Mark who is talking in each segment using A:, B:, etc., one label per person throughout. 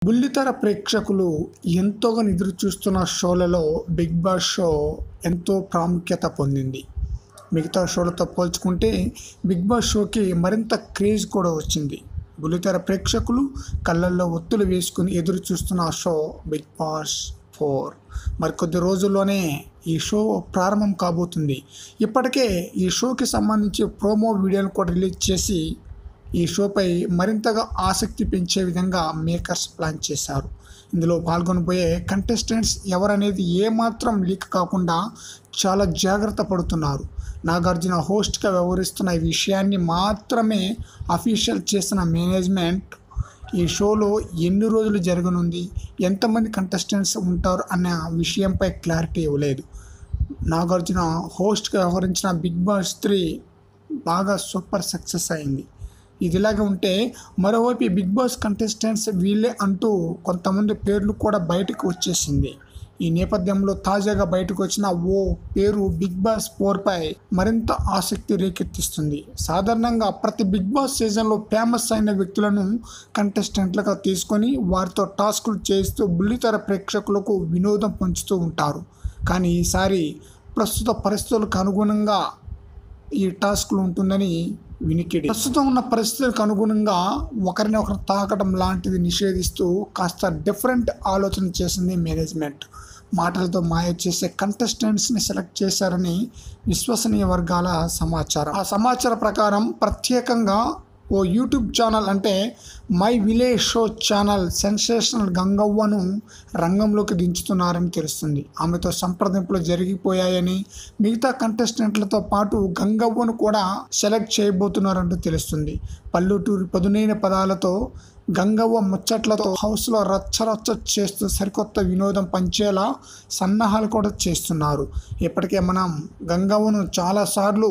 A: బుల్లితెర ప్రేక్షకులు ఎంతోగా ఎదురు చూస్తున్న షోలలో బిగ్ బాస్ షో ఎంతో ప్రాముఖ్యత పొందింది. మిగతా షోలతో పోల్చుకుంటే బిగ్ బాస్ షోకి మరింత క్రేజ్ కూడా వచ్చింది. బుల్లితెర ప్రేక్షకులు కళ్ళల్లో ఒత్తులు వేసుకుని ఎదురు చూస్తున్న షో బిగ్ బాస్ 4 మరికొద్ది రోజుల్లోనే ఈ షో ప్రారంభం కాబోతుంది. ఇప్పటికే ఈ షోకి సంబంధించి ప్రోమో వీడియోలు కూడా రిలీజ్ చేసి ఈ షోపై మరింతగా ఆసక్తి పెంచే విధంగా మేకర్స్ ప్లాన్ చేశారు. ఇందులో పాల్గొనబోయే కంటెస్టెంట్స్ ఎవరనేది ఏమాత్రం లీక్ కాకుండా చాలా జాగ్రత్త పడుతున్నారు. నాగార్జున హోస్ట్గా వ్యవహరిస్తున్న ఈ విషయాన్ని మాత్రమే అఫీషియల్ చేసిన మేనేజ్మెంట్ ఈ షోలో ఎన్ని రోజులు జరగనుంది, ఎంతమంది కంటెస్టెంట్స్ ఉంటారు అన్న విషయంపై క్లారిటీ ఇవ్వలేదు. నాగార్జున హోస్ట్గా వ్యవహరించిన బిగ్ బాస్ 3 బాగా సూపర్ సక్సెస్ అయింది. ఇదిలాగా ఉంటే మరోవైపు బిగ్ బాస్ కంటెస్టెంట్స్ వీళ్ళే అంటూ కొంతమంది పేర్లు కూడా బయటకు వచ్చేసింది. ఈ నేపథ్యంలో తాజాగా బయటకు వచ్చిన ఓ పేరు బిగ్ బాస్ 4పై మరింత ఆసక్తి రేకెత్తిస్తుంది. సాధారణంగా ప్రతి బిగ్ బాస్ సీజన్లో ఫేమస్ అయిన వ్యక్తులను కంటెస్టెంట్లుగా తీసుకొని వారితో టాస్కులు చేస్తూ బుల్లితెర ప్రేక్షకులకు వినోదం పంచుతూ ఉంటారు. కానీ ఈసారి ప్రస్తుత పరిస్థితులకు అనుగుణంగా ఈ టాస్క్లు ఉంటుందని వినికిడి. ప్రస్తుతం ఉన్న పరిస్థితులకు అనుగుణంగా ఒకరిని ఒకరు తాకడం లాంటిది నిషేధిస్తూ కాస్త డిఫరెంట్ ఆలోచన చేసింది మేనేజ్మెంట్. మాటలతో మాయ చేసే కంటెస్టెంట్స్ని సెలెక్ట్ చేశారని విశ్వసనీయ వర్గాల సమాచారం. ఆ సమాచారం ప్రకారం ప్రత్యేకంగా ఓ యూట్యూబ్ ఛానల్ అంటే my village show channel sensational గంగవ్వను రంగంలోకి దించుతున్నారని తెలుస్తుంది. ఆమెతో సంప్రదింపులు జరిగిపోయాయని, మిగతా కంటెస్టెంట్లతో పాటు గంగవ్వను కూడా సెలెక్ట్ చేయబోతున్నారంటూ తెలుస్తుంది. పల్లెటూరి పదునైన పదాలతో గంగవ్వ ముచ్చట్లతో హౌస్లో రచ్చరచ్చ చేస్తూ సరికొత్త వినోదం పంచేలా సన్నాహాలు కూడా చేస్తున్నారు. ఇప్పటికే మనం గంగవ్వను చాలాసార్లు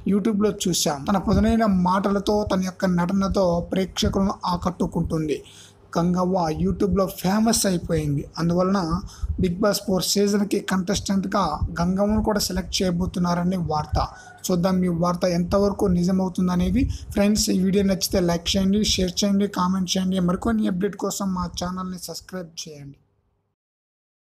A: యూట్యూబ్లో చూసాం. తన పదునైన మాటలతో, తన యొక్క నటనతో ప్రేక్షకులను ఆకట్టుకుంటుంది. గంగవ్వ యూట్యూబ్లో ఫేమస్ అయిపోయింది. అందువలన బిగ్ బాస్ 4 సీజన్కి కంటెస్టెంట్గా గంగవ్వను కూడా సెలెక్ట్ చేయబోతున్నారని వార్త. చూద్దాం ఈ వార్త ఎంతవరకు నిజమవుతుందనేది. ఫ్రెండ్స్, ఈ వీడియో నచ్చితే లైక్ చేయండి, షేర్ చేయండి, కామెంట్ చేయండి. మరికొన్ని అప్డేట్ కోసం మా ఛానల్ని సబ్స్క్రైబ్ చేయండి.